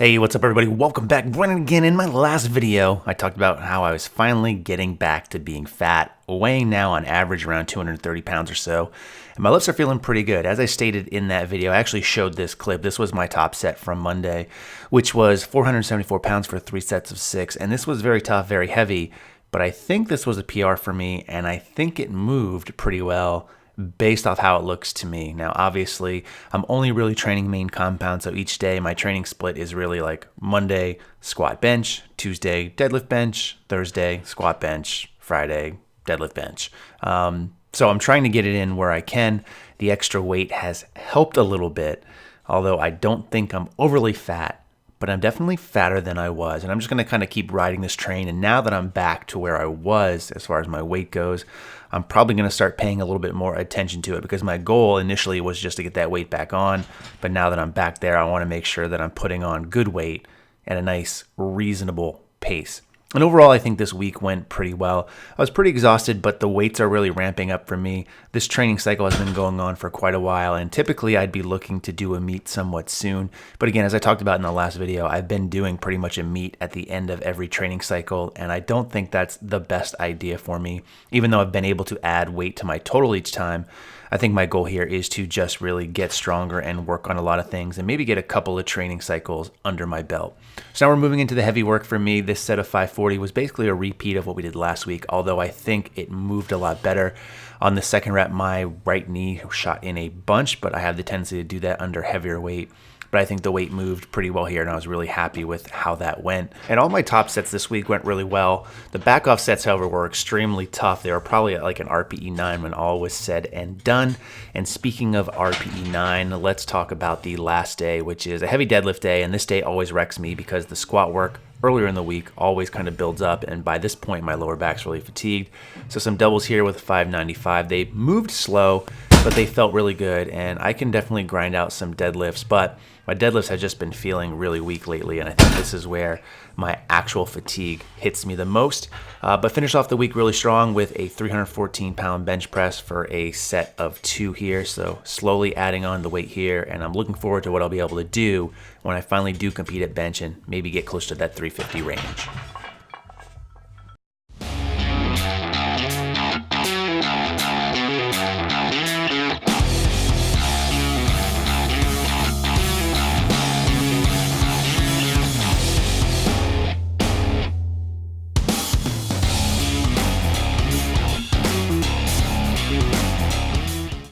Hey, what's up everybody? Welcome back. Brennan again. In my last video, I talked about how I was finally getting back to being fat, weighing now on average around 230 pounds or so, and my lifts are feeling pretty good. As I stated in that video, I actually showed this clip. This was my top set from Monday, which was 474 pounds for 3 sets of 6, and this was very tough, very heavy, but I think this was a PR for me, and I think it moved pretty well based off how it looks to me. Now, obviously, I'm only really training main compound, so each day my training split is really like Monday, squat bench, Tuesday, deadlift bench, Thursday, squat bench, Friday, deadlift bench. So I'm trying to get it in where I can. The extra weight has helped a little bit, although I don't think I'm overly fat, but I'm definitely fatter than I was. And I'm just going to kind of keep riding this train. And now that I'm back to where I was as far as my weight goes, I'm probably going to start paying a little bit more attention to it, because my goal initially was just to get that weight back on. But now that I'm back there, I want to make sure that I'm putting on good weight at a nice, reasonable pace. And overall, I think this week went pretty well. I was pretty exhausted, but the weights are really ramping up for me. This training cycle has been going on for quite a while, and typically I'd be looking to do a meet somewhat soon. But again, as I talked about in the last video, I've been doing pretty much a meet at the end of every training cycle, and I don't think that's the best idea for me. Even though I've been able to add weight to my total each time, I think my goal here is to just really get stronger and work on a lot of things and maybe get a couple of training cycles under my belt. So now we're moving into the heavy work for me. This set of 540 was basically a repeat of what we did last week, although I think it moved a lot better. On the second rep, my right knee shot in a bunch, but I have the tendency to do that under heavier weight. But I think the weight moved pretty well here, and I was really happy with how that went. And all my top sets this week went really well. The back off sets, however, were extremely tough. They were probably at like an RPE 9 when all was said and done. And speaking of RPE 9, let's talk about the last day, which is a heavy deadlift day. And this day always wrecks me because the squat work earlier in the week always kind of builds up, and by this point my lower back's really fatigued. So some doubles here with 595. They moved slow, but they felt really good, and I can definitely grind out some deadlifts, but my deadlifts have just been feeling really weak lately, and I think this is where my actual fatigue hits me the most. But finished off the week really strong with a 314-pound bench press for a set of 2 here, so slowly adding on the weight here, and I'm looking forward to what I'll be able to do when I finally do compete at bench and maybe get close to that 350 range.